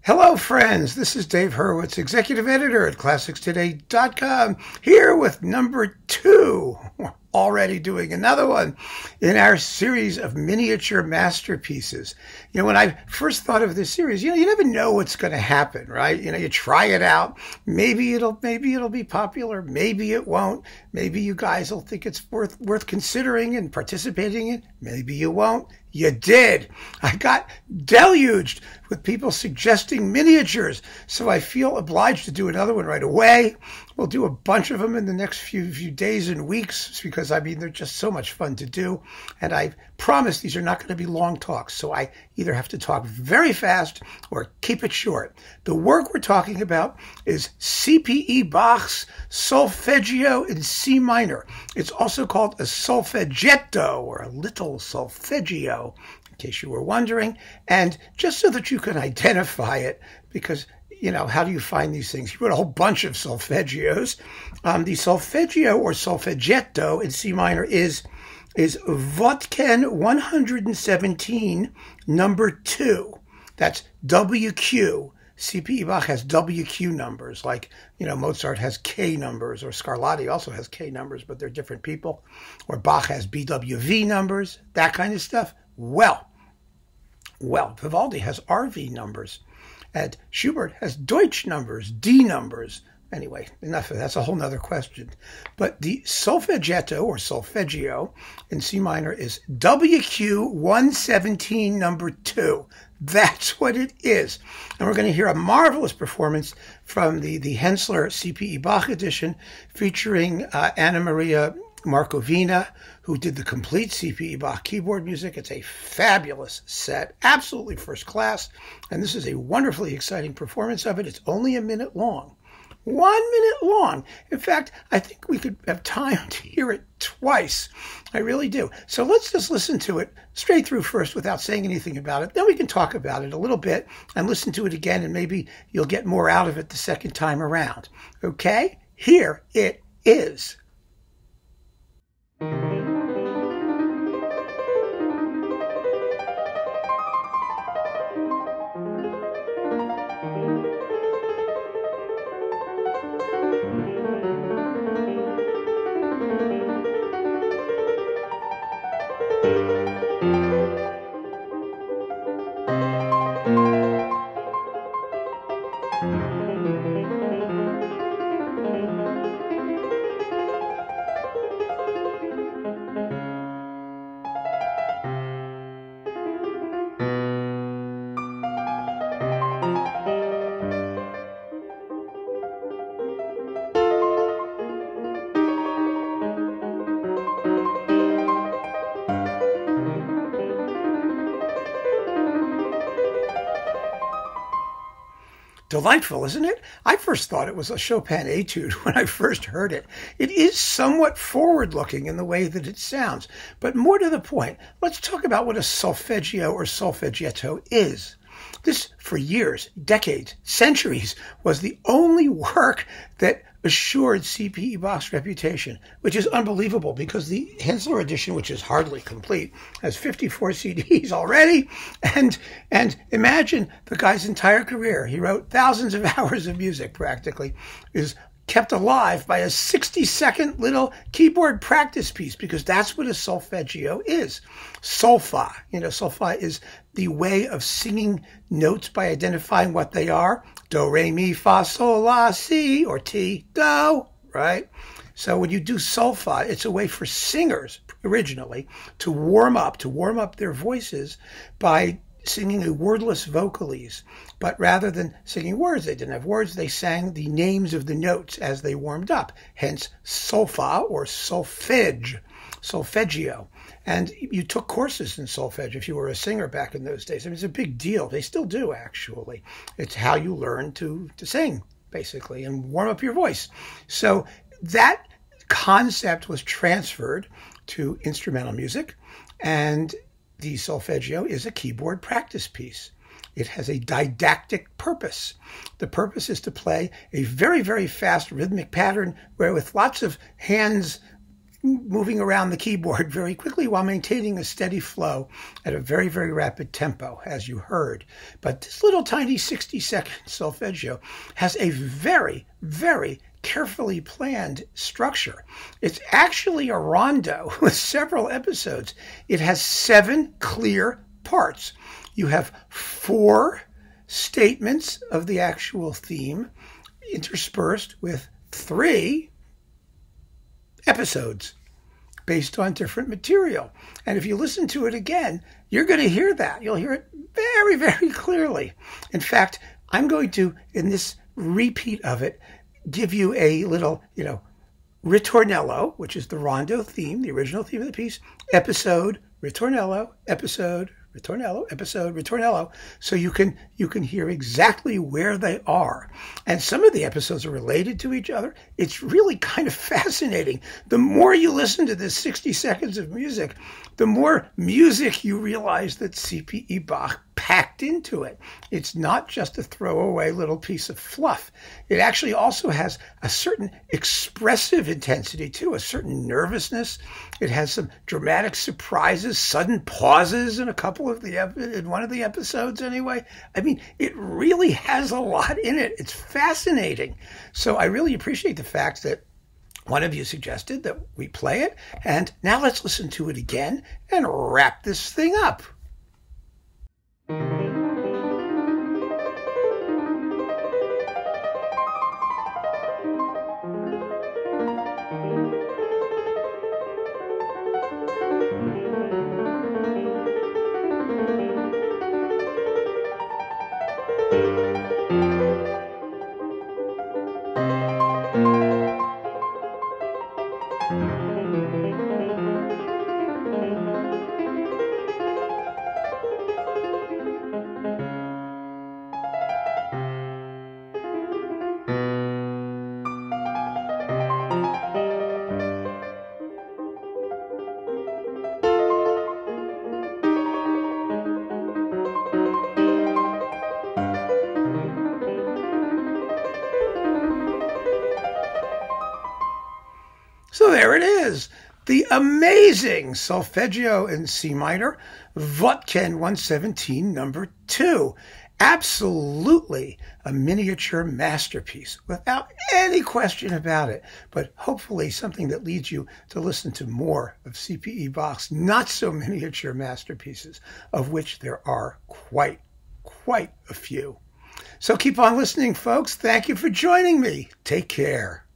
Hello, friends. This is Dave Hurwitz, executive editor at ClassicsToday.com, here with number 2. We're already doing another one in our series of miniature masterpieces. You know, when I first thought of this series, you never know what's going to happen, right? You try it out. Maybe it'll be popular. Maybe it won't. Maybe you guys will think it's worth considering and participating in. Maybe you won't. You did. I got deluged with people suggesting miniatures, so I feel obliged to do another one right away. We'll do a bunch of them in the next few days and weeks because, they're just so much fun to do. And I promise these are not going to be long talks, so I either have to talk very fast or keep it short. The work we're talking about is CPE Bach's Solfeggio in C minor. It's also called a Solfeggietto, or a little Solfeggio, in case you were wondering. And just so that you can identify it, because how do you find these things? He wrote a whole bunch of solfeggios. The Solfeggio or Solfeggietto in C minor is Wotken 117, number 2. That's WQ. CPE Bach has WQ numbers, like, Mozart has K numbers, or Scarlatti also has K numbers, but they're different people. Or Bach has BWV numbers, that kind of stuff. Well, Vivaldi has RV numbers. And Schubert has Deutsch numbers, D numbers. Anyway, enough of that. That's a whole nother question. But the Solfeggietto or Solfeggio in C minor is WQ 117, number 2. That's what it is. And we're going to hear a marvelous performance from the Hänssler CPE Bach edition featuring Anna Maria Markovina, who did the complete CPE Bach keyboard music. It's a fabulous set, absolutely first class, and this is a wonderfully exciting performance of it. It's only a minute long. 1 minute long. In fact, I think we could have time to hear it twice. I really do. So let's just listen to it straight through first without saying anything about it. Then we can talk about it a little bit and listen to it again, and maybe you'll get more out of it the second time around. Okay? Here it is. Delightful, isn't it? I first thought it was a Chopin etude when I first heard it. It is somewhat forward-looking in the way that it sounds. But more to the point, let's talk about what a solfeggio or solfeggietto is. This, for years, decades, centuries, was the only work that assured CPE Bach's reputation, which is unbelievable because the Hänssler edition, which is hardly complete, has 54 CDs already. And imagine the guy's entire career. He wrote thousands of hours of music, practically, is kept alive by a 60-second little keyboard practice piece, because that's what a solfeggio is. Solfa, solfa is the way of singing notes by identifying what they are. Do, re, mi, fa, sol, la, si, or ti, do, right? So when you do solfa, it's a way for singers originally to warm up their voices by singing a wordless vocalese. But rather than singing words, they didn't have words, they sang the names of the notes as they warmed up. Hence solfa or solfeggio. And you took courses in solfeggio if you were a singer back in those days. It's a big deal. They still do, actually. It's how you learn to sing, basically, and warm up your voice. So that concept was transferred to instrumental music, and the solfeggio is a keyboard practice piece. It has a didactic purpose. The purpose is to play a very, very fast rhythmic pattern where, with lots of hands moving around the keyboard very quickly while maintaining a steady flow at a very, very rapid tempo, as you heard. But this little tiny 60-second solfeggio has a very, very carefully planned structure. It's actually a rondo with several episodes. It has 7 clear parts. You have 4 statements of the actual theme interspersed with 3 episodes based on different material. And if you listen to it again, you're going to hear that. You'll hear it very, very clearly. In fact, I'm going to, in this repeat of it, give you a little, ritornello, which is the rondo theme, the original theme of the piece, episode, ritornello, episode, ritornello, episode, ritornello, so you can hear exactly where they are. And some of the episodes are related to each other. It's really kind of fascinating. The more you listen to this 60 seconds of music, the more music you realize that CPE Bach packed into it. It's not just a throwaway little piece of fluff. It actually also has a certain expressive intensity too, a certain nervousness. It has some dramatic surprises, sudden pauses in in one of the episodes anyway. I mean, it really has a lot in it. It's fascinating. So I really appreciate the fact that one of you suggested that we play it. And now let's listen to it again and wrap this thing up. So there it is, the amazing Solfeggio in C minor, Wodken 117, number 2. Absolutely a miniature masterpiece, without any question about it, but hopefully something that leads you to listen to more of CPE Bach's not so miniature masterpieces, of which there are quite a few. So keep on listening, folks. Thank you for joining me. Take care.